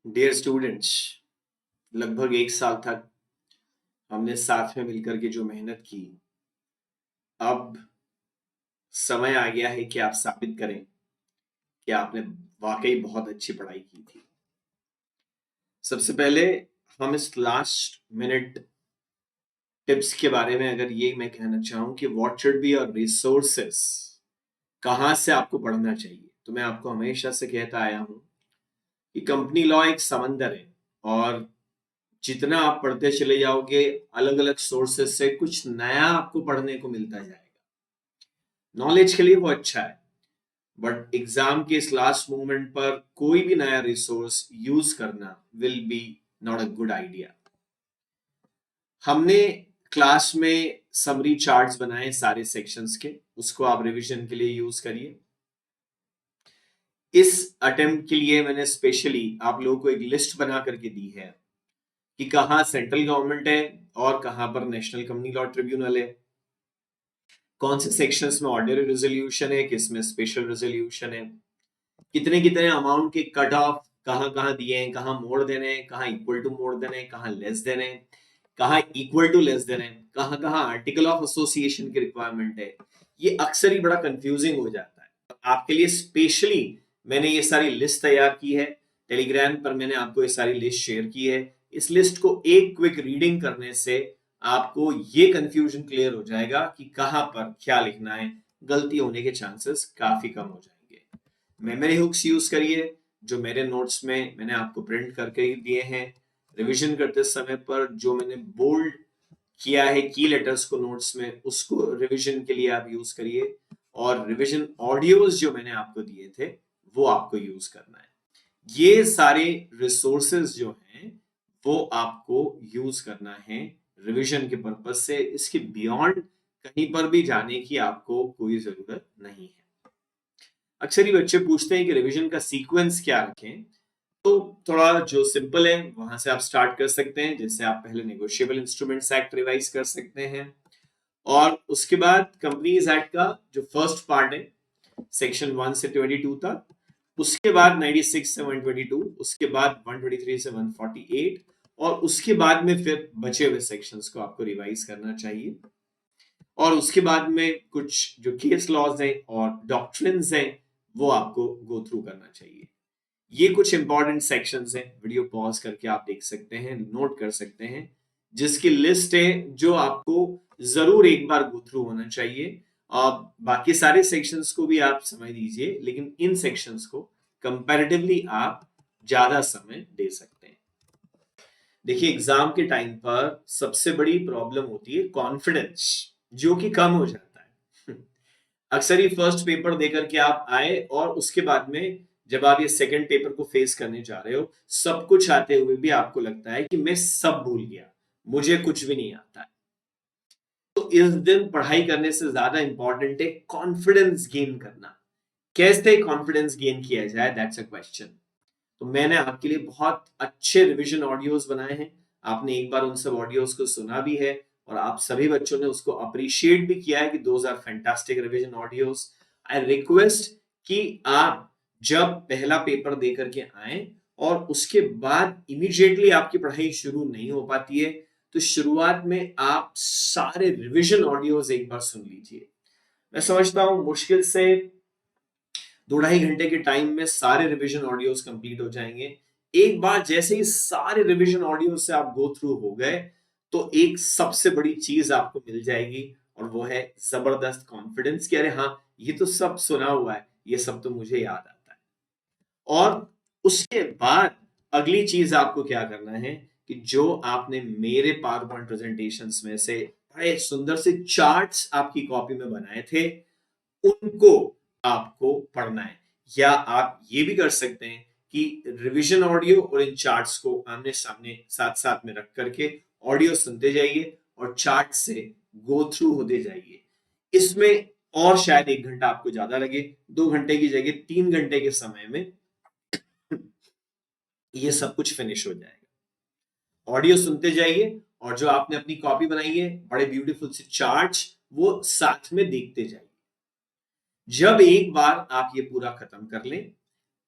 Dear students, लगभग 1 साल तक हमने साथ में मिलकर के जो मेहनत की, अब समय आ गया है कि आप साबित करें कि आपने वाकई बहुत अच्छी पढ़ाई की थी। सबसे पहले हम इस लास्ट मिनट टिप्स के बारे में अगर ये मैं कहना चाहूँ कि what should be your resources, कहाँ से आपको पढ़ना चाहिए, तो मैं आपको हमेशा से कहता आया हूँ कि कंपनी लॉ एक समंदर है और जितना आप पढ़ते चले जाओगे अलग अलग सोर्सेस से कुछ नया आपको पढ़ने को मिलता जाएगा। नॉलेज के लिए वो अच्छा है, बट एग्जाम के इस लास्ट मोमेंट पर कोई भी नया रिसोर्स यूज करना will be not a good idea. हमने क्लास में समरी चार्ट्स बनाए सारे सेक्शंस के, उसको आप रिवीजन के लिए यूज करिए। इस अटेम्प्ट के लिए मैंने स्पेशली आप लोगों को एक लिस्ट बना करके दी है कि कहाँ सेंट्रल गवर्नमेंट है और कहाँ पर नेशनल कंपनी लॉ ट्रिब्यूनल है, कौन से सेक्शंस में ऑर्डिनरी रेजोल्यूशन है, किसमें स्पेशल रेजोल्यूशन है, कितने कितने अमाउंट के कट ऑफ कहाँ कहाँ दिए हैं, कहाँ मोड़ देने हैं, कहाँ इक्वल टू मोड़ देने हैं, कहाँ लेस देने हैं, कहाँ इक्वल टू लेस देने हैं, कहाँ कहाँ आर्टिकल ऑफ एसोसिएशन की रिक्वायरमेंट है। ये अक्सर ही बड़ा कंफ्यूजिंग हो जाता है। आपके लिए स्पेशली मैंने ये सारी लिस्ट तैयार की है, टेलीग्राम पर मैंने आपको ये सारी लिस्ट शेयर की है। इस लिस्ट को एक क्विक रीडिंग करने से आपको ये कंफ्यूजन क्लियर हो जाएगा कि कहाँ पर क्या लिखना है, गलती होने के चांसेस काफी कम हो जाएंगे। मेमोरी हुक्स यूज करिए जो मेरे नोट्स में मैंने आपको प्रिंट करके दिए हैं। रिवीजन करते समय पर जो मैंने बोल्ड किया है की लेटर्स को नोट्स में, उसको रिवीजन के लिए आप यूज करिए। और रिवीजन ऑडियोज जो मैंने आपको दिए थे वो आपको यूज करना है। ये सारे रिसोर्सेज जो हैं वो आपको यूज करना है रिवीजन के पर्पज से। इसके बियॉन्ड कहीं पर भी जाने की आपको कोई जरूरत नहीं है। अक्सर ही बच्चे पूछते हैं कि रिवीजन का सीक्वेंस क्या रखें, तो थोड़ा जो सिंपल है वहां से आप स्टार्ट कर सकते हैं। जैसे आप पहले नेगोशिएबल इंस्ट्रूमेंट्स एक्ट रिवाइज कर सकते हैं और उसके बाद कंपनीज एक्ट का जो फर्स्ट पार्ट है सेक्शन 1 से 22 तक, उसके बाद 96 से 122, उसके बाद 123 से 148 और उसके बाद में फिर बचे हुए सेक्शंस को आपको रिवाइज करना चाहिए। और उसके बाद में कुछ जो केस लॉज हैं और डॉक्ट्रिन्स हैं वो आपको गो थ्रू करना चाहिए। ये कुछ इंपॉर्टेंट सेक्शंस हैं, वीडियो पॉज करके आप देख सकते हैं, नोट कर सकते हैं, जिसकी लिस्ट है जो आपको जरूर एक बार गो थ्रू होना चाहिए। बाकी सारे सेक्शंस को भी आप समय दीजिए, लेकिन इन सेक्शंस को कंपैरेटिवली आप ज्यादा समय दे सकते हैं। देखिए, एग्जाम के टाइम पर सबसे बड़ी प्रॉब्लम होती है कॉन्फिडेंस, जो कि कम हो जाता है। अक्सर ही फर्स्ट पेपर देकर के आप आए और उसके बाद में जब आप ये सेकंड पेपर को फेस करने जा रहे हो, सब कुछ आते हुए भी आपको लगता है कि मैं सब भूल गया, मुझे कुछ भी नहीं आता है। तो इस दिन पढ़ाई करने से ज्यादा इंपॉर्टेंट है कॉन्फिडेंस गेन करना। कैसे कॉन्फिडेंस गेन किया जाए, दैट्स अ क्वेश्चन। तो मैंने आपके लिए बहुत अच्छे रिवीजन ऑडियोज बनाए हैं। आपने एक बार उन सब ऑडियोज को सुना भी है और आप सभी बच्चों ने उसको अप्रिशिएट भी किया है कि those are fantastic revision audios. I request कि आप जब पहला पेपर दे करके आए और उसके बाद इमीडिएटली आपकी पढ़ाई शुरू नहीं हो पाती है, तो शुरुआत में आप सारे रिवीजन ऑडियोज एक बार सुन लीजिए। मैं समझता हूं मुश्किल से 2-2.5 घंटे के टाइम में सारे रिवीजन ऑडियोज कंप्लीट हो जाएंगे। एक बार जैसे ही सारे रिवीजन ऑडियो से आप गो थ्रू हो गए, तो एक सबसे बड़ी चीज आपको मिल जाएगी और वो है जबरदस्त कॉन्फिडेंस कि अरे हाँ, ये तो सब सुना हुआ है, ये सब तो मुझे याद आता है। और उसके बाद अगली चीज आपको क्या करना है कि जो आपने मेरे पावर पॉइंट प्रेजेंटेशंस में से बड़े सुंदर से चार्ट्स आपकी कॉपी में बनाए थे, उनको आपको पढ़ना है। या आप ये भी कर सकते हैं कि रिवीजन ऑडियो और इन चार्ट्स को आमने सामने साथ साथ में रख करके ऑडियो सुनते जाइए और चार्ट से गो थ्रू होते जाइए। इसमें और शायद 1 घंटा आपको ज्यादा लगे, 2 घंटे की जगह 3 घंटे के समय में ये सब कुछ फिनिश हो जाएगा। ऑडियो सुनते जाइए और जो आपने अपनी कॉपी बनाई है बड़े ब्यूटीफुल से चार्ट्स, वो साथ में देखते जाइए। जब एक बार आप ये पूरा खत्म कर लें,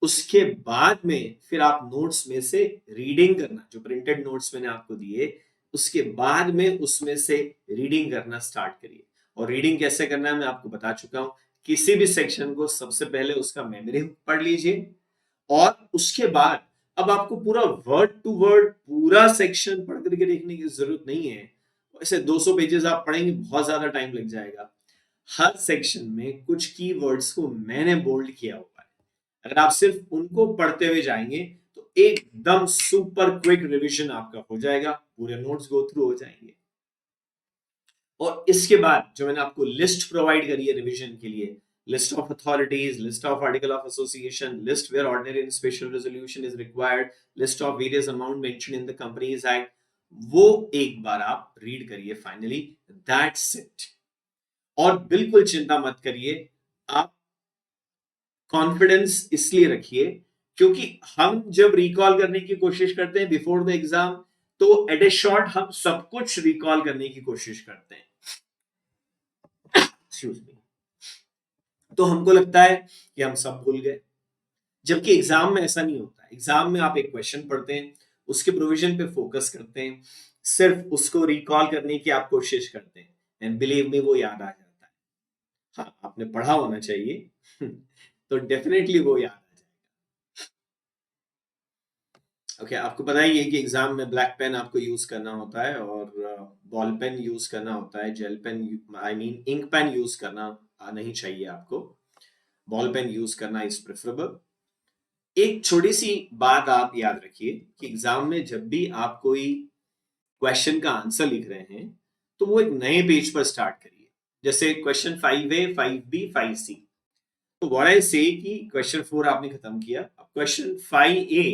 उसके बाद में फिर आप नोट्स में से रीडिंग करना, जो प्रिंटेड नोट्स मैंने आपको दिए उसके बाद में उसमें से रीडिंग करना स्टार्ट करिए। और रीडिंग कैसे करना है मैं आपको बता चुका हूं। किसी भी सेक्शन को सबसे पहले उसका मेमोरी पढ़ लीजिए और उसके बाद अब आपको पूरा वर्ड टू वर्ड पूरा सेक्शन पढ़ करके देखने की जरूरत नहीं है। वैसे 200 पेजेस आप पढ़ेंगे बहुत ज्यादा टाइम लग जाएगा। हर सेक्शन में कुछ कीवर्ड्स को मैंने बोल्ड किया हुआ है, अगर आप सिर्फ उनको पढ़ते हुए जाएंगे तो एकदम सुपर क्विक रिवीजन आपका हो जाएगा, पूरे नोट्स गो थ्रू हो जाएंगे। और इसके बाद जो मैंने आपको लिस्ट प्रोवाइड करी है रिवीजन के लिए, list of authorities, list of article of association, list where ordinary and special resolution is required, list of various amount mentioned in the Companies Act, वो एक बार आप रीड करिए फाइनली, दैट्स इट। और बिल्कुल चिंता मत करिए, आप कॉन्फिडेंस इसलिए रखिए क्योंकि हम जब रिकॉल करने की कोशिश करते हैं बिफोर द एग्जाम तो एट ए शॉर्ट हम सब कुछ रिकॉल करने की कोशिश करते हैं। Excuse me. तो हमको लगता है कि हम सब भूल गए, जबकि एग्जाम में ऐसा नहीं होता। एग्जाम में आप एक क्वेश्चन पढ़ते हैं, उसके प्रोविजन पे फोकस करते हैं, सिर्फ उसको रिकॉल करने की आप कोशिश करते हैं एंड बिलीव मी वो याद आ जाता है। हाँ, आपने पढ़ा होना चाहिए तो डेफिनेटली वो याद आ जाएगा। ओके, आपको पता ही है कि एग्जाम में ब्लैक पेन आपको यूज करना होता है और बॉल पेन यूज करना होता है, gel pen I mean ink pen use करना नहीं चाहिए आपको, बॉल पेन यूज करना इज प्रेफरेबल। एक छोटी सी बात आप याद रखिए कि एग्जाम में जब भी आप कोई क्वेश्चन का आंसर लिख रहे हैं तो वो एक नए पेज पर स्टार्ट करिए। जैसे क्वेश्चन 5A 5B 5C, तो व्हाट आई से कि क्वेश्चन 4 आपने खत्म किया, अब क्वेश्चन 5A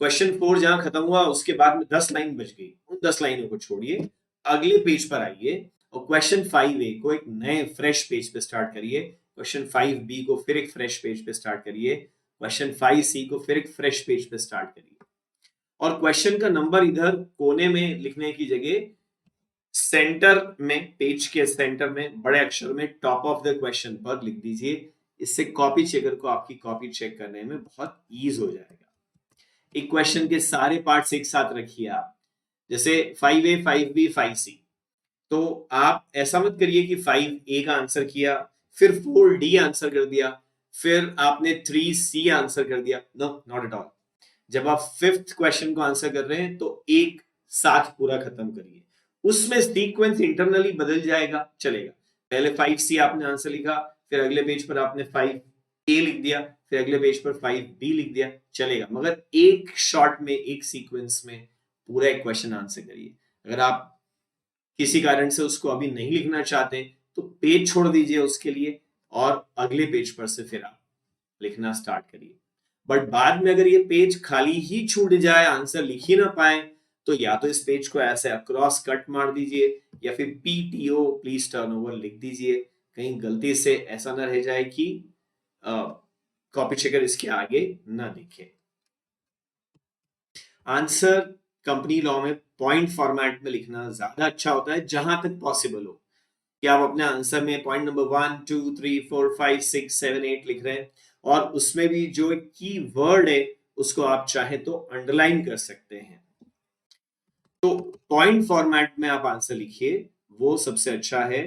क्वेश्चन 4 जहां खत्म हुआ उसके बाद में 10 लाइन बच गई, उन 10 लाइनों को छोड़िए, अगले पेज पर आइए और क्वेश्चन 5A को एक नए फ्रेश पेज पे स्टार्ट करिए, क्वेश्चन 5B को फिर एक फ्रेश पेज पे स्टार्ट करिए, क्वेश्चन 5C को फिर एक फ्रेश पेज पे स्टार्ट करिए। और क्वेश्चन का नंबर इधर कोने में लिखने की जगह सेंटर में, पेज के सेंटर में बड़े अक्षर में टॉप ऑफ द क्वेश्चन पर लिख दीजिए। इससे कॉपी चेकर को आपकी कॉपी चेक करने में बहुत ईज हो जाएगा। एक क्वेश्चन के सारे पार्ट्स एक साथ रखिए आप, जैसे 5A 5B 5C, तो आप ऐसा मत करिए कि 5A का आंसर किया फिर 4D आंसर कर दिया फिर आपने 3C आंसर कर दिया, नो नॉट एट ऑल। जब आप 5th क्वेश्चन को आंसर कर रहे हैं तो एक साथ पूरा खत्म करिए, उसमें सीक्वेंस इंटरनली बदल जाएगा, चलेगा। पहले 5C आपने आंसर लिखा, फिर अगले पेज पर आपने 5A लिख दिया, फिर अगले पेज पर 5B लिख दिया, चलेगा, मगर एक शॉट में एक सीक्वेंस में पूरा एक क्वेश्चन आंसर करिए। अगर आप किसी कारण से उसको अभी नहीं लिखना चाहते तो पेज छोड़ दीजिए उसके लिए और अगले पेज पर से फिर आप लिखना स्टार्ट करिए। बट बाद में अगर ये पेज खाली ही छूट जाए, आंसर लिख ही ना पाए, तो या तो इस पेज को ऐसे अक्रॉस कट मार दीजिए या फिर PTO प्लीज टर्न ओवर लिख दीजिए, कहीं गलती से ऐसा ना रह जाए कि कॉपी चेकर इसके आगे ना दिखे। आंसर कंपनी लॉ में पॉइंट फॉर्मेट में लिखना ज्यादा अच्छा होता है जहां तक पॉसिबल हो, कि आप अपने आंसर में पॉइंट नंबर 1 2 3 4 5 6 7 8 लिख रहे हैं और उसमें भी जो की वर्ड है उसको आप चाहे तो अंडरलाइन कर सकते हैं। तो पॉइंट फॉर्मेट में आप आंसर लिखिए, वो सबसे अच्छा है।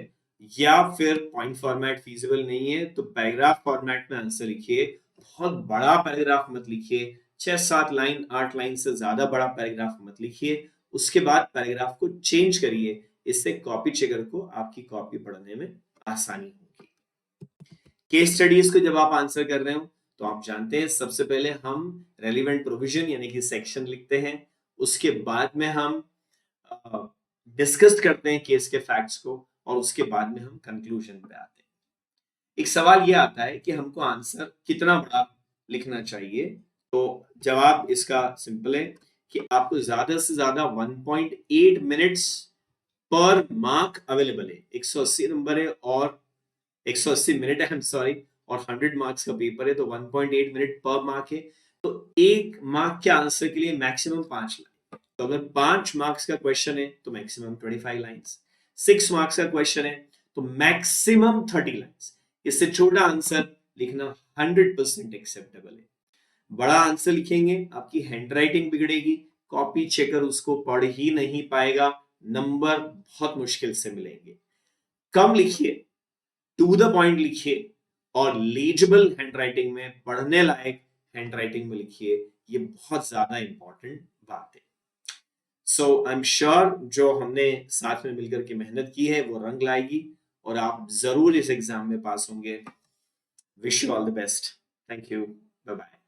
या फिर पॉइंट फॉर्मेट फीजिबल नहीं है तो पैराग्राफ फॉर्मेट में आंसर लिखिए। बहुत बड़ा पैराग्राफ मत लिखिए, 6-7 लाइन 8 लाइन से ज्यादा बड़ा पैराग्राफ मत लिखिए, उसके बाद पैराग्राफ को चेंज करिए, इससे कॉपी चेकर को आपकी कॉपी पढ़ने में आसानी होगी। केस स्टडीज को जब आप आंसर कर रहे हो तो आप जानते हैं सबसे पहले हम रेलिवेंट प्रोविजन यानी कि सेक्शन लिखते हैं, उसके बाद में हम डिस्कस करते हैं केस के फैक्ट्स को और उसके बाद में हम कंक्लूजन पे आते हैं। एक सवाल ये आता है कि हमको आंसर कितना बड़ा लिखना चाहिए, तो जवाब इसका सिंपल है कि आपको ज्यादा से ज्यादा 1.8 मिनट्स पर मार्क अवेलेबल है। 180 नंबर है और 180 मिनट है, आई एम सॉरी, और 100 मार्क्स का पेपर है तो 1.8 मिनट पर मार्क है। तो एक मार्क के आंसर के लिए मैक्सिमम 5 लाइन, तो अगर 5 मार्क्स का क्वेश्चन है तो मैक्सिमम 25 लाइंस, 6 मार्क्स का क्वेश्चन है तो मैक्सिमम 30 लाइंस। इससे छोटा आंसर लिखना 100% एक्सेप्टेबल है। बड़ा आंसर लिखेंगे, आपकी हैंडराइटिंग बिगड़ेगी, कॉपी चेकर उसको पढ़ ही नहीं पाएगा, नंबर बहुत मुश्किल से मिलेंगे। कम लिखिए, टू द पॉइंट लिखिए और लीजिबल हैंडराइटिंग में, पढ़ने लायक हैंडराइटिंग में लिखिए, ये बहुत ज्यादा इंपॉर्टेंट बात है। सो आई एम श्योर जो हमने साथ में मिलकर के मेहनत की है वो रंग लाएगी और आप जरूर इस एग्जाम में पास होंगे। Wish you all the best. Thank you, bye bye.